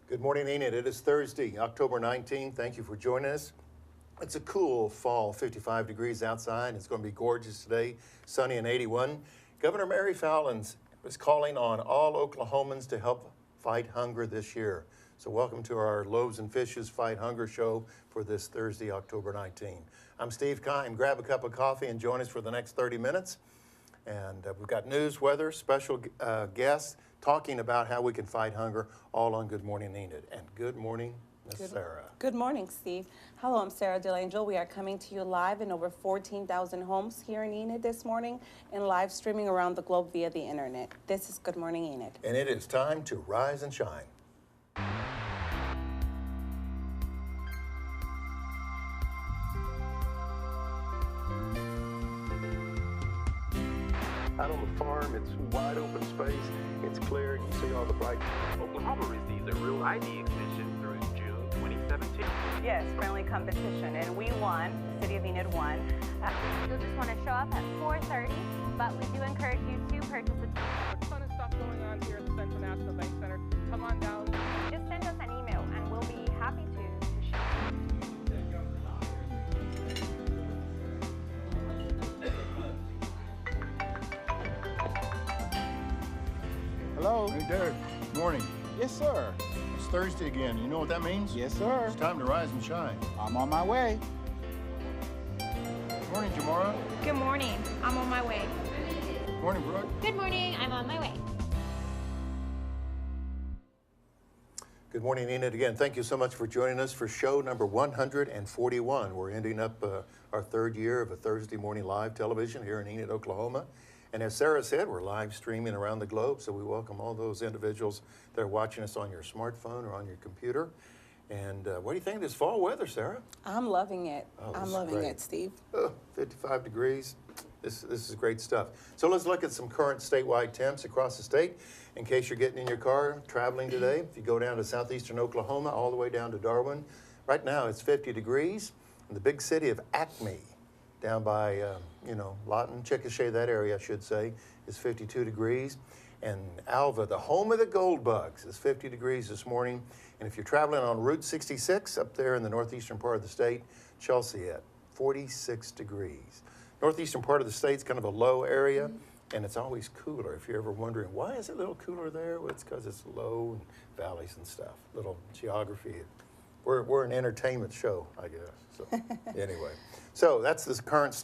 Good morning, Enid. It is Thursday, October 19th. Thank you for joining us. It's a cool fall, 55 degrees outside. It's going to be gorgeous today, sunny and 81. Governor Mary Fallon is calling on all Oklahomans to help fight hunger this year. So welcome to our Loaves and Fishes Fight Hunger show for this Thursday, October 19th. I'm Steve Kime. Grab a cup of coffee and join us for the next 30 minutes. And we've got news, weather, special guests talking about how we can fight hunger, all on Good Morning Enid. And good morning, Miss Sara. Good morning, Steve. Hello, I'm Sara DelAngel. We are coming to you live in over 14,000 homes here in Enid this morning and live streaming around the globe via the internet. This is Good Morning Enid. And it is time to rise and shine. Out on the farm, it's wide open space, it's clear, you see all the bright. Oklahoma received a real ID extension through June 2017. Yes, friendly competition, and we won. The City of Enid won. You'll just want to show up at 4:30, but we do encourage you to purchase a A ton of stuff going on here at the Central National Bank Center. Come on down. Just send us an email, and we'll be happy to share. Hello. Hey, Derek. Morning. Yes, sir. It's Thursday again. You know what that means? Yes, sir. It's time to rise and shine. I'm on my way. Morning, Jamara. Good morning. I'm on my way. Morning, Brooke. Good morning. I'm on my way. Good morning, Enid. Again, thank you so much for joining us for show number 141. We're ending up our third year of a Thursday morning live television here in Enid, Oklahoma. And as Sara said, we're live streaming around the globe, so we welcome all those individuals that are watching us on your smartphone or on your computer. And what do you think of this fall weather, Sara? I'm loving it. Oh, this I'm is loving great. it, Steve. 55 degrees. This is great stuff. So let's look at some current statewide temps across the state. In case you're getting in your car, traveling today, if you go down to southeastern Oklahoma, all the way down to Darwin, right now it's 50 degrees. In the big city of Acme, down by, Lawton, Chickasha, that area, I should say, is 52 degrees. And Alva, the home of the gold bugs, is 50 degrees this morning. And if you're traveling on Route 66 up there in the northeastern part of the state, Chelsea at 46 degrees. Northeastern part of the state's kind of a low area, and it's always cooler. If you're ever wondering, why is it a little cooler there? Well, it's because it's low and valleys and stuff, little geography. We're an entertainment show, I guess. So anyway, so that's the current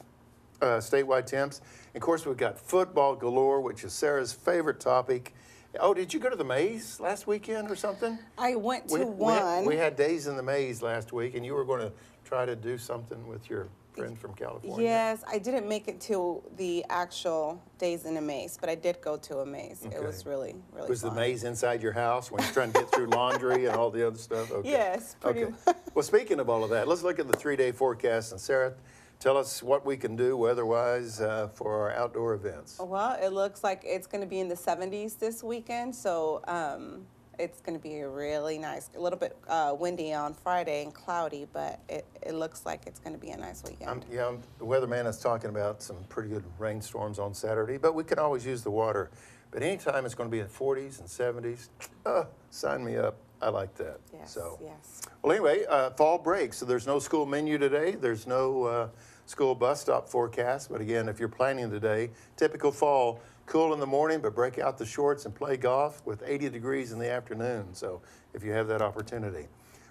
statewide temps. Of course, we've got football galore, which is Sara's favorite topic. Oh, did you go to the maze last weekend or something? I went to one. We had days in the maze last week, and you were going to try to do something with your friend from California. Yes, I didn't make it to the actual Days in a Maze, but I did go to a maze. Okay. It was really, really Was fun. the maze inside your house when you're trying to get through laundry and all the other stuff? Okay. Yes, pretty Okay. Well, speaking of all of that, let's look at the 3-day forecast. And Sara, tell us what we can do weather-wise for our outdoor events. Well, it looks like it's going to be in the 70s this weekend, so it's going to be really nice. A little bit windy on Friday and cloudy, but it looks like it's going to be a nice weekend. The weatherman is talking about some pretty good rainstorms on Saturday, but we can always use the water. But anytime it's going to be in 40s and 70s, sign me up. I like that. Yes, yes. Well, anyway, fall break, so there's no school menu today. There's no school bus stop forecast. But again, if you're planning today, typical fall, cool in the morning, but break out the shorts and play golf with 80 degrees in the afternoon. So if you have that opportunity.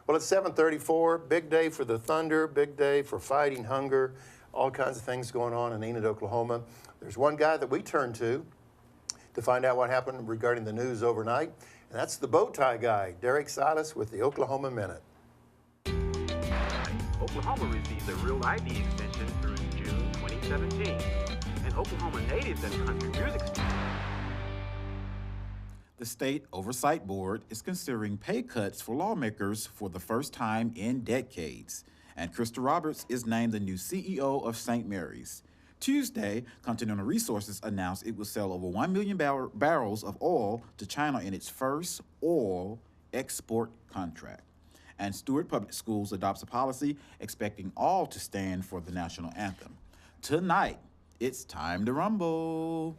Well, it's 7:34, big day for the Thunder, big day for fighting hunger, all kinds of things going on in Enid, Oklahoma. There's one guy that we turn to find out what happened regarding the news overnight, and that's the bow tie guy, Derek Silas with the Oklahoma Minute. Oklahoma received a real ID extension through June 2017. And Oklahoma natives and country music stars. The State Oversight Board is considering pay cuts for lawmakers for the first time in decades. And Krista Roberts is named the new CEO of St. Mary's. Tuesday, Continental Resources announced it would sell over 1 million barrels of oil to China in its first oil export contract. And Stewart Public Schools adopts a policy expecting all to stand for the national anthem. Tonight, it's time to rumble.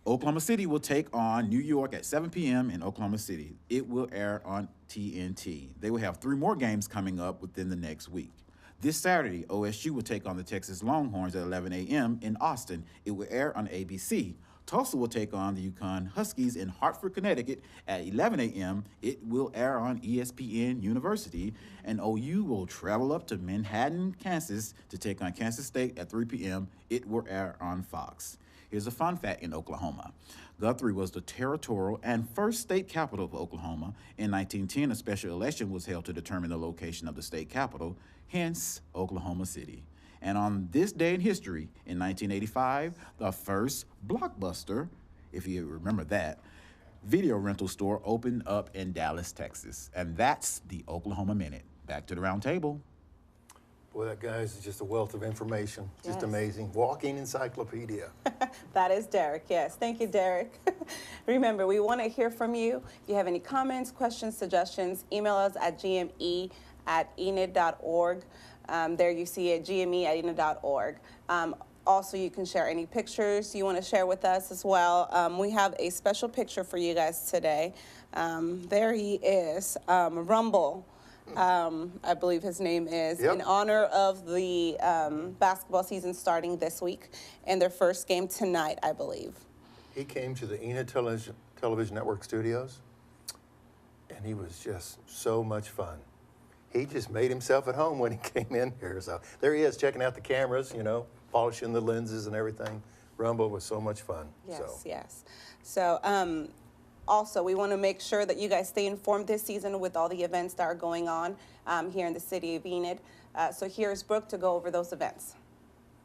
Oklahoma City will take on New York at 7 p.m. in Oklahoma City. It will air on TNT. They will have 3 more games coming up within the next week. This Saturday, OSU will take on the Texas Longhorns at 11 a.m. in Austin. It will air on ABC. Tulsa will take on the Yukon Huskies in Hartford, Connecticut at 11 a.m. It will air on ESPN University. And OU will travel up to Manhattan, Kansas to take on Kansas State at 3 p.m. It will air on Fox. Here's a fun fact in Oklahoma. Guthrie was the territorial and first state capital of Oklahoma. In 1910, a special election was held to determine the location of the state capital, hence Oklahoma City. And on this day in history, in 1985, the first Blockbuster, if you remember that, video rental store opened up in Dallas, Texas. And that's the Oklahoma Minute. Back to the round table. Boy, that guy's just a wealth of information. Just Yes. amazing. Walking encyclopedia. That is Derek, yes. Thank you, Derek. Remember, we want to hear from you. If you have any comments, questions, suggestions, email us at gme@enid.org. There you see it, gme@enid.org. Also, you can share any pictures you want to share with us as well. We have a special picture for you guys today. There he is, Rumble. I believe his name is, Yep. in honor of the basketball season starting this week and their first game tonight, I believe. He came to the Enid Television Network studios, and he was just so much fun. He just made himself at home when he came in here. So there he is, checking out the cameras, you know, polishing the lenses and everything. Rumble was so much fun. Yes, yes. So also, we want to make sure that you guys stay informed this season with all the events that are going on here in the city of Enid. So here's Brooke to go over those events.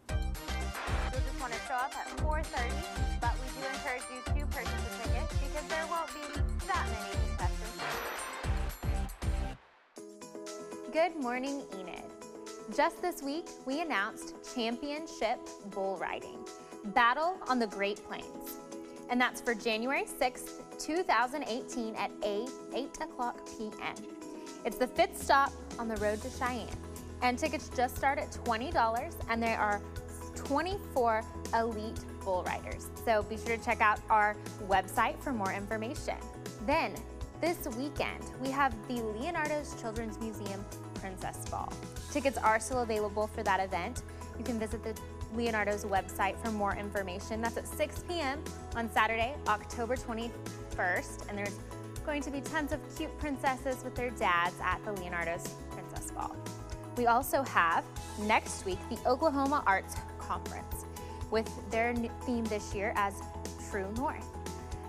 You'll just want to show up at 4:30, but we do encourage you to purchase a ticket because there won't be that many contestants. Good morning, Enid. Just this week, we announced Championship Bull Riding, Battle on the Great Plains. And that's for January 6th, 2018 at 8 o'clock p.m. It's the 5th stop on the road to Cheyenne. And tickets just start at $20, and there are 24 elite bull riders. So be sure to check out our website for more information. Then, this weekend, we have the Leonardo's Children's Museum Princess Ball. Tickets are still available for that event. You can visit the Leonardo's website for more information. That's at 6 p.m. on Saturday, October 21st, and there's going to be tons of cute princesses with their dads at the Leonardo's Princess Ball. We also have next week the Oklahoma Arts Conference with their theme this year as True North.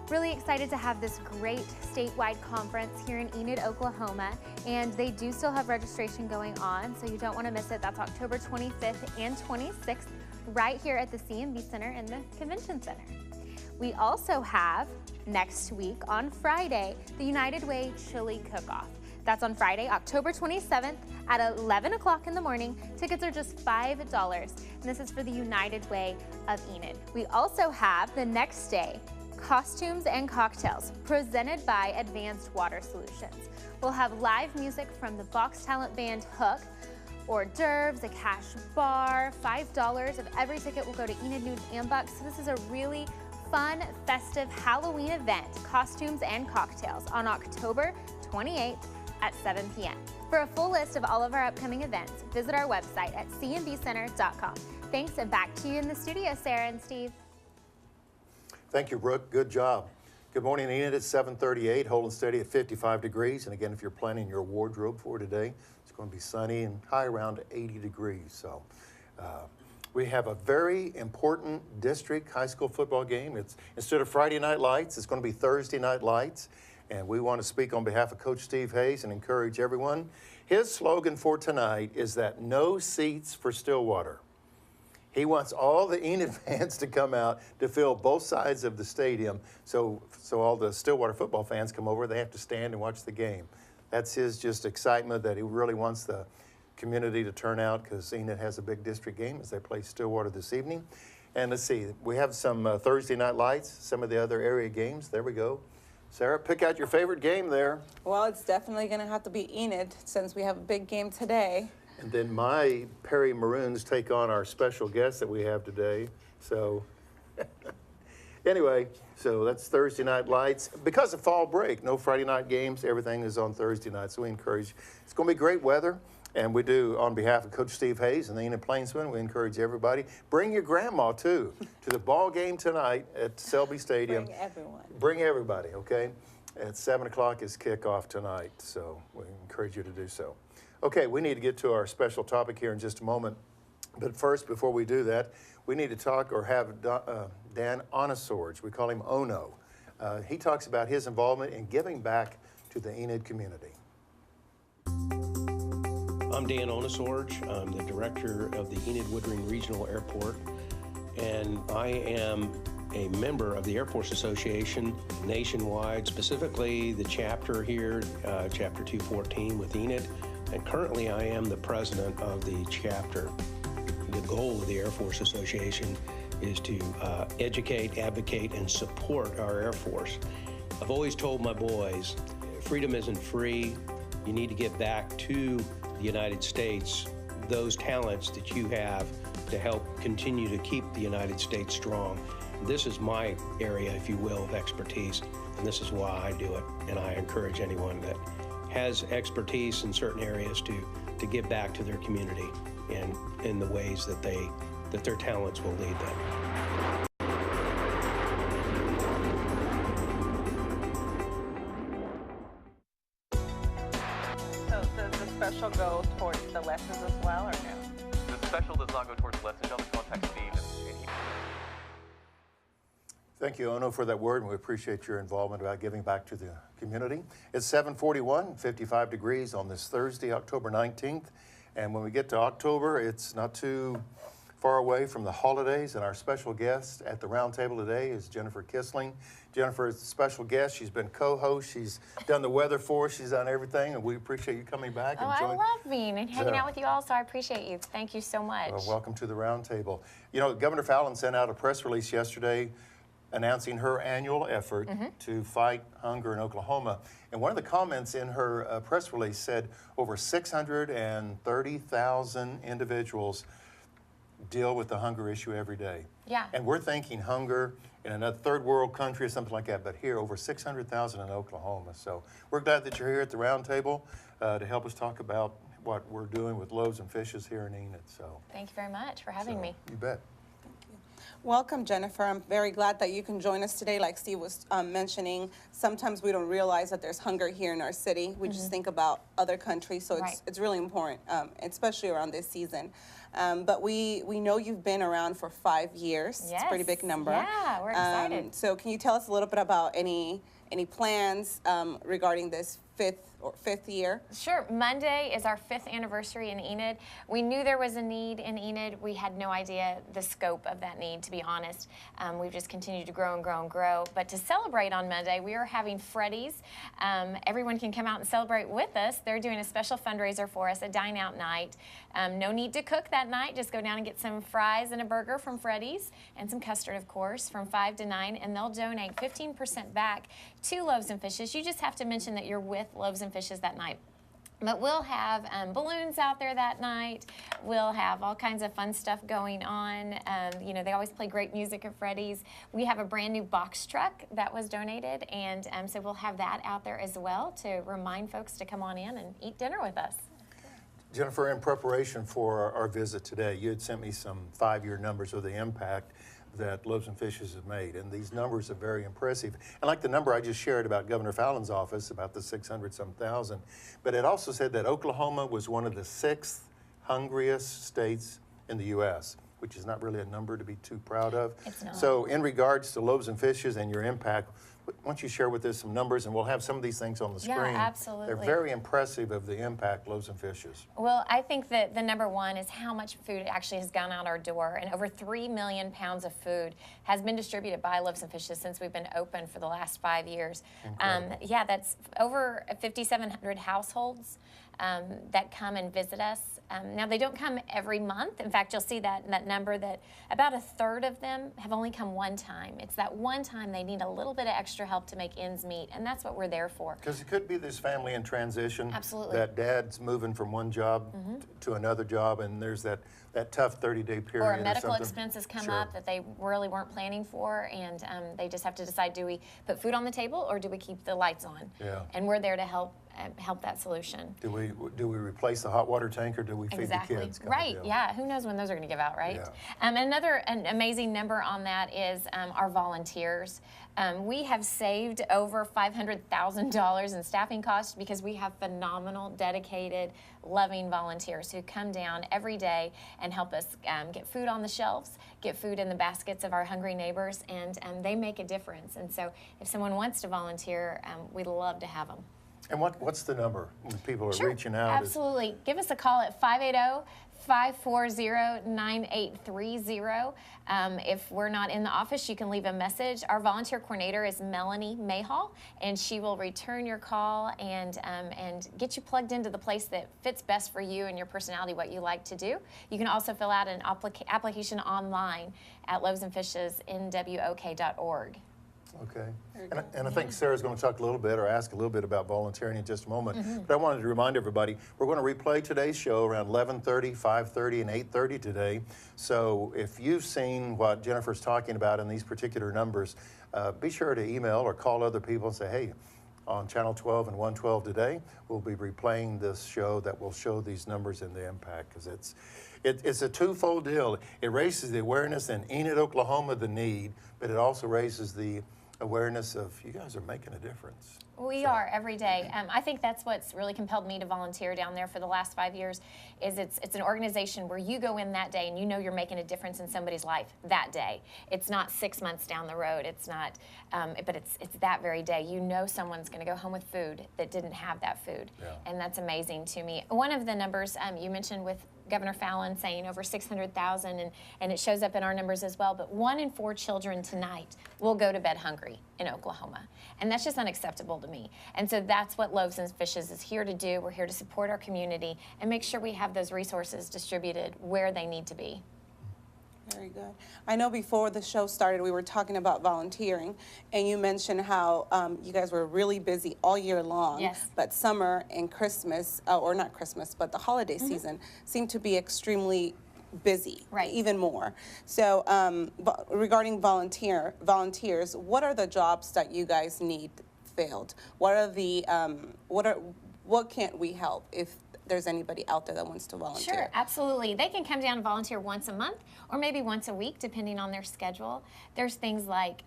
Really excited to have this great statewide conference here in Enid, Oklahoma, and they do still have registration going on, so you don't want to miss it. That's October 25th and 26th, right here at the CMB Center in the Convention Center. We also have next week on Friday, the United Way Chili Cook-Off. That's on Friday, October 27th at 11 o'clock in the morning. Tickets are just $5, and this is for the United Way of Enid. We also have the next day, Costumes and Cocktails, presented by Advanced Water Solutions. We'll have live music from the Box Talent band Hook, hors d'oeuvres, a cash bar, $5 of every ticket will go to Enid News and Bucks. So this is a really fun, festive Halloween event, Costumes and Cocktails, on October 28th at 7 p.m. For a full list of all of our upcoming events, visit our website at cmbcenter.com. Thanks, and back to you in the studio, Sarah and Steve. Thank you, Brooke. Good job. Good morning, Enid. It's 7:38, holding steady at 55 degrees. And again, if you're planning your wardrobe for today, it's going to be sunny and high around 80 degrees. So we have a very important district high school football game. It's instead of Friday night lights, it's going to be Thursday night lights. And we want to speak on behalf of Coach Steve Hayes and encourage everyone. His slogan for tonight is that no seats for Stillwater. He wants all the Enid fans to come out to fill both sides of the stadium, so all the Stillwater football fans come over. They have to stand and watch the game. That's his just excitement that he really wants the community to turn out, because Enid has a big district game as they play Stillwater this evening. And let's see, we have some Thursday night lights, some of the other area games. There we go. Sarah, pick out your favorite game there. Well, it's definitely going to have to be Enid since we have a big game today. And then my Perry Maroons take on our special guest that we have today. So Anyway, so that's Thursday night lights. Because of fall break, no Friday night games, everything is on Thursday night, so we encourage. It's going to be great weather, and we do, on behalf of Coach Steve Hayes and the Enid Plainsmen, we encourage everybody. Bring your grandma, too, to the ball game tonight at Selby Stadium. Bring everyone. Bring everybody, okay? At 7 o'clock is kickoff tonight, so we encourage you to do so. Okay, we need to get to our special topic here in just a moment. But first, before we do that, we need to talk or have Dan Onosorge. We call him Ono. He talks about his involvement in giving back to the Enid community. I'm Dan Onosorge. I'm the director of the Enid Woodring Regional Airport, and I am a member of the Air Force Association nationwide, specifically the chapter here, Chapter 214 with Enid, and currently I am the president of the chapter. The goal of the Air Force Association is to educate, advocate, and support our Air Force. I've always told my boys, freedom isn't free. You need to give back to the United States those talents that you have to help continue to keep the United States strong. This is my area, if you will, of expertise, and this is why I do it. And I encourage anyone that has expertise in certain areas to give back to their community in the ways that their talents will lead them. So does the special go towards the lessons as well, or no? The special does not go towards lessons. You'll have to contact Steve. Thank you, Ono, for that word, and we appreciate your involvement about giving back to the community. It's 7:41, 55 degrees on this Thursday, October 19th. And when we get to October, it's not too far away from the holidays, and our special guest at the round table today is Jennifer Kisling. Jennifer is a special guest. She's been co-host. She's done the weather for us. She's done everything, and we appreciate you coming back. Oh, I love being and hanging out with you all, so I appreciate you. Thank you so much. Well, welcome to the round table. You know, Governor Fallon sent out a press release yesterday announcing her annual effort to fight hunger in Oklahoma. And one of the comments in her press release said over 630,000 individuals deal with the hunger issue every day. Yeah. And we're thinking hunger in another third world country or something like that, but here over 600,000 in Oklahoma. So we're glad that you're here at the round table to help us talk about what we're doing with Loaves and Fishes here in Enid. So thank you very much for having me. You bet. Welcome, Jennifer. I'm very glad that you can join us today. Like Steve was mentioning, sometimes we don't realize that there's hunger here in our city. We just think about other countries, so it's really important, especially around this season. But we know you've been around for 5 years. Yes. It's a pretty big number. Yeah, we're excited. So can you tell us a little bit about any plans regarding this fifth year? Sure. Monday is our 5th anniversary in Enid. We knew there was a need in Enid. We had no idea the scope of that need, to be honest. We've just continued to grow and grow and grow. But to celebrate on Monday, we are having Freddy's. Everyone can come out and celebrate with us. They're doing a special fundraiser for us, a dine-out night. No need to cook that night. Just go down and get some fries and a burger from Freddy's and some custard, of course, from 5 to 9, and they'll donate 15% back to Loaves and Fishes. You just have to mention that you're with Loaves and Fishes that night. But we'll have balloons out there that night. We'll have all kinds of fun stuff going on. You know, they always play great music at Freddy's. We have a brand new box truck that was donated, and so we'll have that out there as well to remind folks to come on in and eat dinner with us. Jennifer, in preparation for our visit today, you had sent me some 5-year numbers of the impact that Loaves and Fishes have made, and these numbers are very impressive. And like the number I just shared about Governor Fallon's office, about the 600-some thousand, but it also said that Oklahoma was one of the 6th hungriest states in the U.S., which is not really a number to be too proud of. It's not. So in regards to Loaves and Fishes and your impact, why don't you share with us some numbers, and we'll have some of these things on the screen. Yeah, absolutely. They're very impressive of the impact Loaves and Fishes. Well, I think that the number one is how much food actually has gone out our door, and over 3 million pounds of food has been distributed by Loaves and Fishes since we've been open for the last 5 years. Yeah, that's over 5,700 households that come and visit us. Now, they don't come every month. In fact, you'll see that number that about 1/3 of them have only come one time. It's that one time they need a little bit of extra extra help to make ends meet, and that's what we're there for. Because it could be this family in transition. Absolutely. That dad's moving from one job to another job, and there's that tough 30-day period Or medical something. expenses come Sure. up that they really weren't planning for, and they just have to decide, do we put food on the table or do we keep the lights on? Yeah. And we're there to help that solution. Do we replace the hot water tank, or do we feed Exactly. the kids? kind of Right. deal? Yeah. Who knows when those are going to give out, right? Yeah. An amazing number on that is our volunteers. We have saved over $500,000 in staffing costs because we have phenomenal, dedicated, loving volunteers who come down every day and help us get food on the shelves, get food in the baskets of our hungry neighbors, and they make a difference. And so if someone wants to volunteer, we'd love to have them. And what's the number when people are Sure, reaching out? absolutely. Give us a call at 580-540-9830. If we're not in the office, you can leave a message. Our volunteer coordinator is Melanie Mayhall, and she will return your call and get you plugged into the place that fits best for you and your personality, what you like to do. You can also fill out an application online at loavesandfishesnwok.org. Okay. And I think Sarah's going to talk a little bit or ask a little bit about volunteering in just a moment. But I wanted to remind everybody, we're going to replay today's show around 11:30, 5:30, and 8:30 today. So if you've seen what Jennifer's talking about in these particular numbers, be sure to email or call other people and say, hey, on Channel 12 and 112 today, we'll be replaying this show that will show these numbers and the impact, because it's a twofold deal. It raises the awareness in Enid, Oklahoma, the need, but it also raises the awareness of you guys are making a difference. We are every day. I think that's what's really compelled me to volunteer down there for the last 5 years. Is it's an organization where you go in that day and you know you're making a difference in somebody's life that day. It's not 6 months down the road. It's not, but it's that very day. You know someone's going to go home with food that didn't have that food, and that's amazing to me. One of the numbers you mentioned with Governor Fallon saying over 600,000, and it shows up in our numbers as well, but 1 in 4 children tonight will go to bed hungry in Oklahoma. And that's just unacceptable to me. And so that's what Loaves and Fishes is here to do. We're here to support our community and make sure we have those resources distributed where they need to be. Very good. I know before the show started, we were talking about volunteering, and you mentioned how you guys were really busy all year long. Yes. But summer and Christmas, or not Christmas, but the holiday season seem to be extremely busy, Right. even more. So regarding volunteers, what are the jobs that you guys need filled? What are the what can't we help if there's anybody out there that wants to volunteer? Sure, absolutely. They can come down and volunteer once a month or maybe once a week, depending on their schedule. There's things like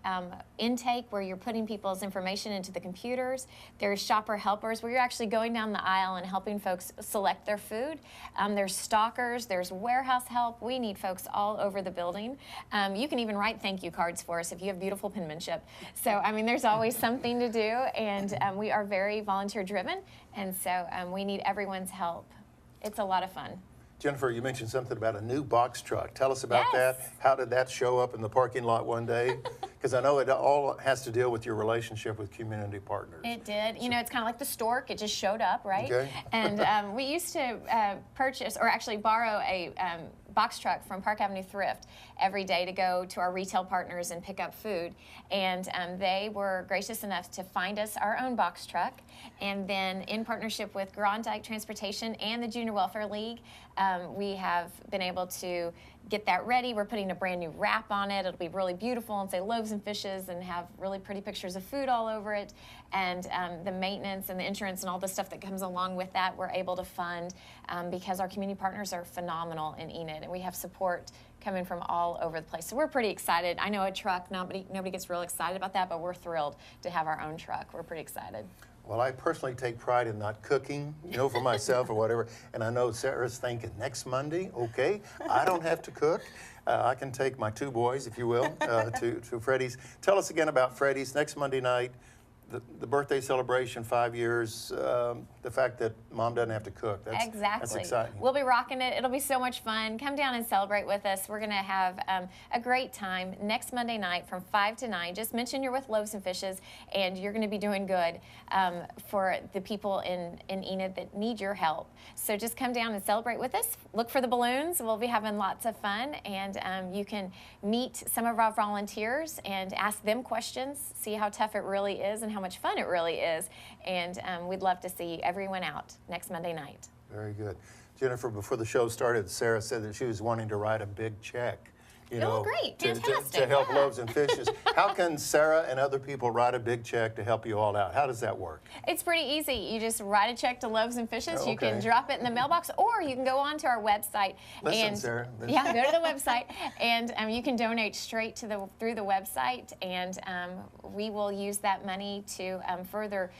intake, where you're putting people's information into the computers. There's shopper helpers, where you're actually going down the aisle and helping folks select their food. There's stalkers, there's warehouse help. We need folks all over the building. You can even write thank you cards for us if you have beautiful penmanship. So, I mean, there's always something to do, and we are very volunteer driven, and so we need everyone's help. It's a lot of fun. Jennifer, you mentioned something about a new box truck. Tell us about Yes. that. How did that show up in the parking lot one day? Because I know it all has to deal with your relationship with community partners. It did. You know, it's kind of like the stork. It just showed up, right? Okay. And we used to purchase, or actually borrow, a box truck from Park Avenue Thrift every day to go to our retail partners and pick up food. And they were gracious enough to find us our own box truck. And then in partnership with Grand Dyke Transportation and the Junior Welfare League, we have been able to get that ready. We're putting a brand new wrap on it. It'll be really beautiful and say Loaves and Fishes and have really pretty pictures of food all over it. And the maintenance and the insurance and all the stuff that comes along with that, we're able to fund because our community partners are phenomenal in Enid, and we have support coming from all over the place. So we're pretty excited. I know a truck, nobody gets real excited about that, but we're thrilled to have our own truck. We're pretty excited. Well, I personally take pride in not cooking, you know, for myself or whatever. And I know Sarah's thinking, next Monday, okay, I don't have to cook. I can take my 2 boys, if you will, to Freddy's. Tell us again about Freddy's next Monday night. the birthday celebration, 5 years, the fact that Mom doesn't have to cook. That's exciting. We'll be rocking it. It'll be so much fun. Come down and celebrate with us. We're going to have a great time next Monday night from 5 to 9. Just mention you're with Loaves and Fishes, and you're going to be doing good for the people in Enid that need your help. So just come down and celebrate with us. Look for the balloons. We'll be having lots of fun, and you can meet some of our volunteers and ask them questions, see how tough it really is and how much fun it really is. And we'd love to see everyone out next Monday night. Very good. Jennifer, before the show started, Sarah said that she was wanting to write a big check. You know, great. to Fantastic. help Loaves and Fishes. How can Sarah and other people write a big check to help you all out? How does that work? It's pretty easy. You just write a check to Loaves and Fishes. Oh, You can okay. drop it in the mailbox, or you can go on to our website. Listen, Sarah. Yeah, go to the website, and you can donate straight to through the website, and we will use that money to further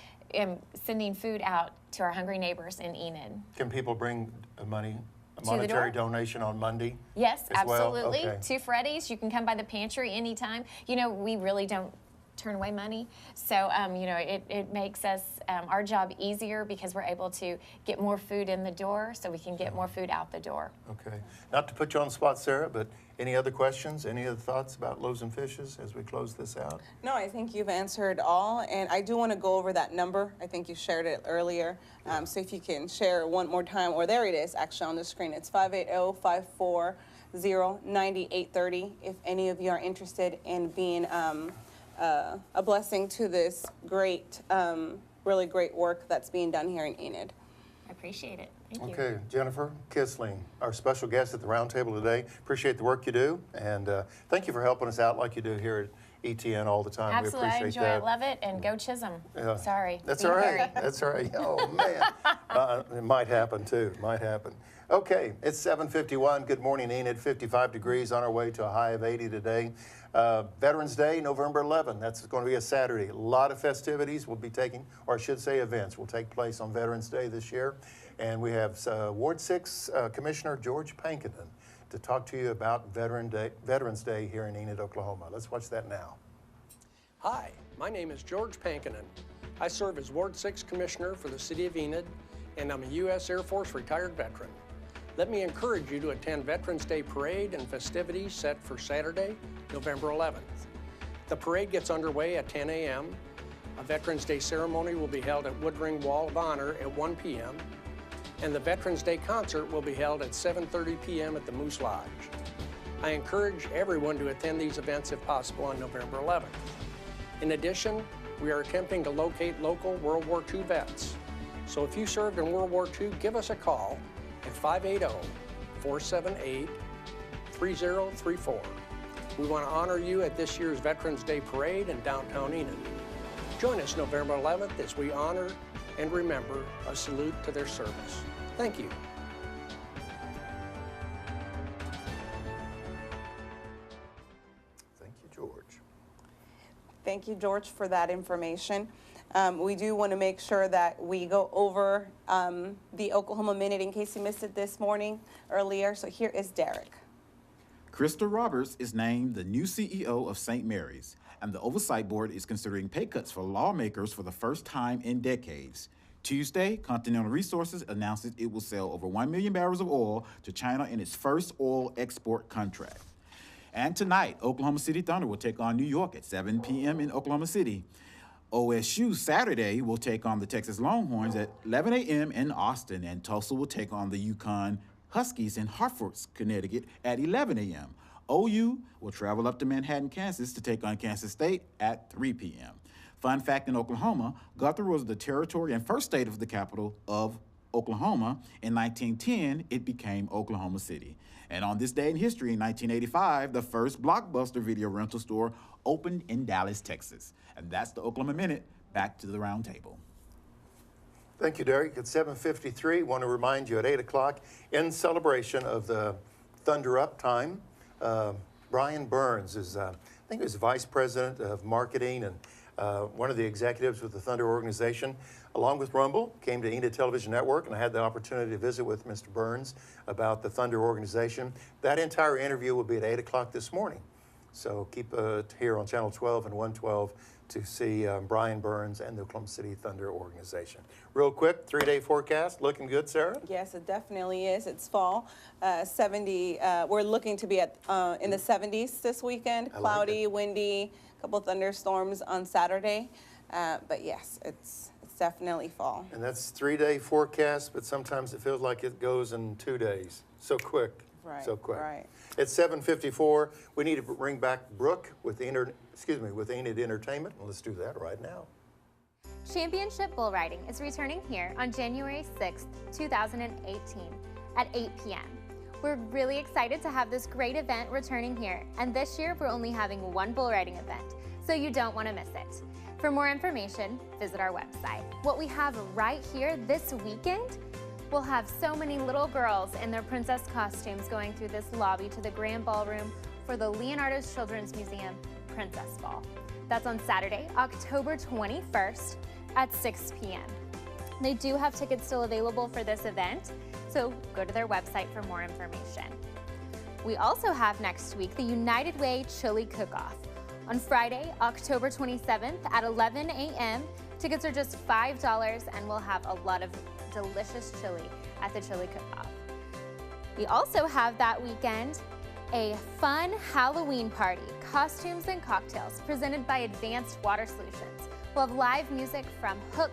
sending food out to our hungry neighbors in Enid. Can people bring money, a To the monetary door? donation on Monday? Yes, as well? absolutely. Okay. To Freddy's. You can come by the pantry anytime. You know, we really don't turn away money. So, you know, it makes us, our job easier because we're able to get more food in the door so we can get more food out the door. Okay. Not to put you on the spot, Sarah, but any other questions, any other thoughts about Loaves and Fishes as we close this out? No, I think you've answered all, and I do want to go over that number. I think you shared it earlier. So if you can share one more time, or there it is actually on the screen. It's 580-540-9830 if any of you are interested in being a blessing to this great, really great work that's being done here in Enid. I appreciate it. Thank you. Okay, Jennifer Kisling, our special guest at the roundtable today. Appreciate the work you do, and thank you for helping us out like you do here at ETN all the time. Absolutely. We I appreciate enjoy that. it, love it, and go Chisholm. Yeah. Sorry. That's Be all right. hairy. That's all right. Oh, man. It might happen, too. Might happen. Okay, it's 7:51. Good morning, Enid. 55 degrees on our way to a high of 80 today. Veterans Day, November 11th. That's going to be a Saturday. A lot of festivities will be taking, or I should say events, will take place on Veterans Day this year. And we have Ward 6 Commissioner George Pankinen to talk to you about Veterans Day here in Enid, Oklahoma. Let's watch that now. Hi, my name is George Pankinen. I serve as Ward 6 Commissioner for the City of Enid, and I'm a U.S. Air Force retired veteran. Let me encourage you to attend Veterans Day Parade and festivities set for Saturday, November 11th. The parade gets underway at 10 a.m. A Veterans Day ceremony will be held at Woodring Wall of Honor at 1 p.m. And the Veterans Day concert will be held at 7:30 p.m. at the Moose Lodge. I encourage everyone to attend these events if possible on November 11th. In addition, we are attempting to locate local World War II vets. So if you served in World War II, give us a call at 580-478-3034. We want to honor you at this year's Veterans Day Parade in downtown Enid. Join us November 11th as we honor and remember a salute to their service. Thank you. Thank you, George. Thank you, George, for that information. We do want to make sure that we go over the Oklahoma Minute in case you missed it this morning earlier. So here is Derek. Krista Roberts is named the new CEO of St. Mary's, and the Oversight Board is considering pay cuts for lawmakers for the first time in decades. Tuesday, Continental Resources announces it will sell over 1 million barrels of oil to China in its first oil export contract. And tonight, Oklahoma City Thunder will take on New York at 7 p.m. in Oklahoma City. OSU Saturday will take on the Texas Longhorns at 11 a.m. in Austin, and Tulsa will take on the Yukon Huskies in Hartford, Connecticut at 11 a.m. OU will travel up to Manhattan, Kansas to take on Kansas State at 3 p.m. Fun fact in Oklahoma, Guthrie was the territory and first state of the capital of Oklahoma. In 1910, it became Oklahoma City. And on this day in history, in 1985, the first Blockbuster video rental store opened in Dallas, Texas. And that's the Oklahoma Minute. Back to the round table. Thank you, Derek. At 7:53, want to remind you at 8 o'clock, in celebration of the Thunder Up time, Brian Burns is, I think he was Vice President of Marketing and one of the executives with the Thunder organization, along with Rumble, came to Enid Television Network, and I had the opportunity to visit with Mr. Burns about the Thunder organization. That entire interview will be at 8 o'clock this morning. So keep it here on Channel 12 and 112 to see Brian Burns and the Oklahoma City Thunder organization. Real quick, 3-day forecast, looking good, Sarah? Yes, it definitely is. It's fall. 70. We're looking to be at in the 70s this weekend. Cloudy, windy, a couple thunderstorms on Saturday. But yes, it's definitely fall. And that's 3-day forecast, but sometimes it feels like it goes in 2 days. So quick. Right. So quick. Right. It's 7:54. We need to bring back Brooke with with Enid Entertainment. Let's do that right now. Championship Bull Riding is returning here on January 6th, 2018 at 8 p.m. We're really excited to have this great event returning here, and this year we're only having one bull riding event, so you don't want to miss it. For more information, visit our website. What we have right here this weekend, we'll have so many little girls in their princess costumes going through this lobby to the grand ballroom for the Leonardo's Children's Museum Princess Ball. That's on Saturday, October 21st at 6 p.m. They do have tickets still available for this event, so go to their website for more information. We also have next week the United Way Chili Cook-Off. On Friday, October 27th at 11 a.m., tickets are just $5 and we'll have a lot of delicious chili at the Chili Cook-Off. We also have that weekend a fun Halloween party, costumes and cocktails presented by Advanced Water Solutions. We'll have live music from Hook,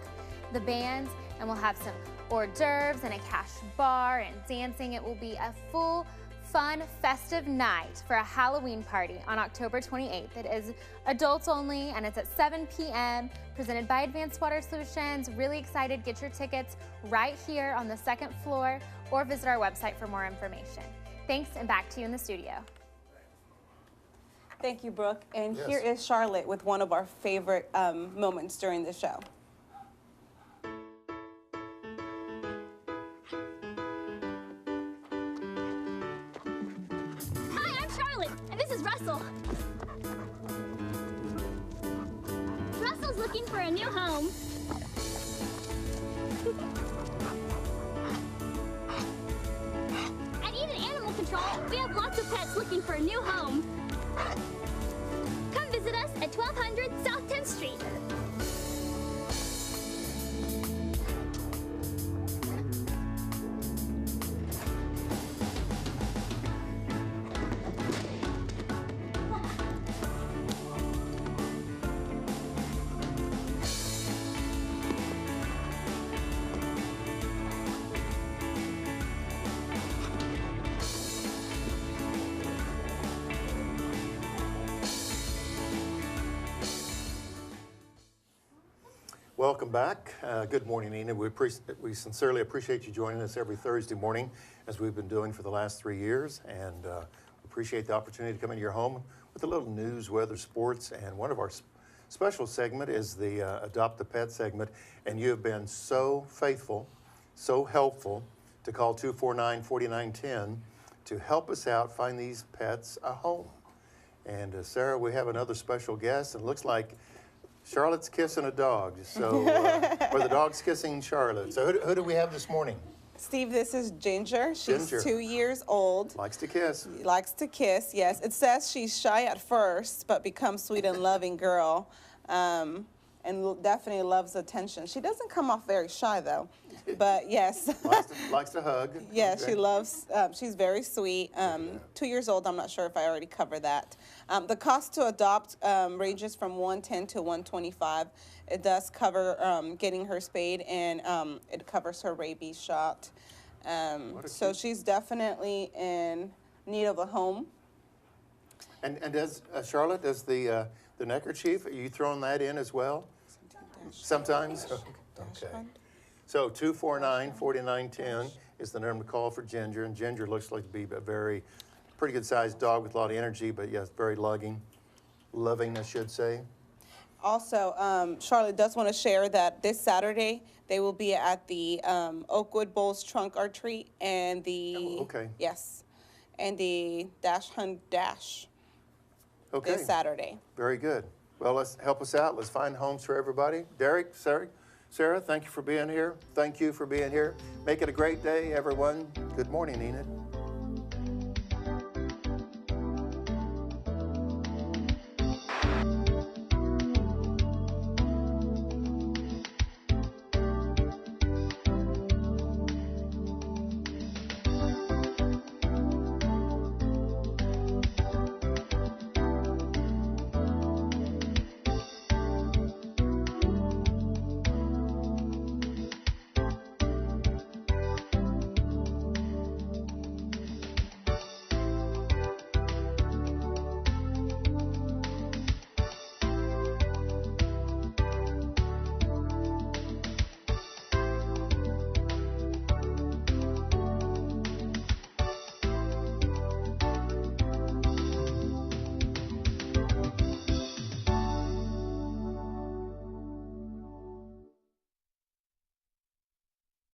the bands, and we'll have some hors d'oeuvres and a cash bar and dancing. It will be a full, fun, festive night for a Halloween party on October 28th. It is adults only, and it's at 7 p.m., presented by Advanced Water Solutions. Really excited. Get your tickets right here on the second floor or visit our website for more information. Thanks, and back to you in the studio. Thank you, Brooke. And Yes. here is Charlotte with one of our favorite moments during the show. Hi, I'm Charlotte, and this is Russell. Russell's looking for a new home. At Enid Animal Control, we have lots of pets looking for a new home. Come visit us at 1200 South 10th Street. Welcome back. Good morning, Enid. We sincerely appreciate you joining us every Thursday morning, as we've been doing for the last 3 years, and appreciate the opportunity to come into your home with a little news, weather, sports, and one of our special segment is the Adopt a Pet segment, and you have been so faithful, so helpful to call 249-4910 to help us out find these pets a home. And Sarah, we have another special guest, and it looks like Charlotte's kissing a dog, so, or the dog's kissing Charlotte. So who do we have this morning? Steve, this is Ginger. She's Ginger. 2 years old. Likes to kiss. Likes to kiss, yes. It says she's shy at first, but becomes sweet and loving girl, and definitely loves attention. She doesn't come off very shy, though, but yes. likes to hug. Yes, Okay. she loves, she's very sweet. 2 years old, I'm not sure if I already covered that. The cost to adopt ranges from $110 to $125. It does cover getting her spayed, and it covers her rabies shot. So she's definitely in need of a home. And does Charlotte, does the neckerchief, are you throwing that in as well? Sometimes? Okay. So 249-4910 is the number to call for Ginger, and Ginger looks like to be a very pretty good sized dog with a lot of energy, but yes, very loving, I should say. Also, Charlotte does want to share that this Saturday they will be at the Oakwood Bulls Trunk or Treat and the yes, and the Dash Hunt Dash this Saturday. Very good. Well, let's help us out. Let's find homes for everybody. Derek, Sarah, thank you for being here. Thank you for being here. Make it a great day, everyone. Good morning, Enid.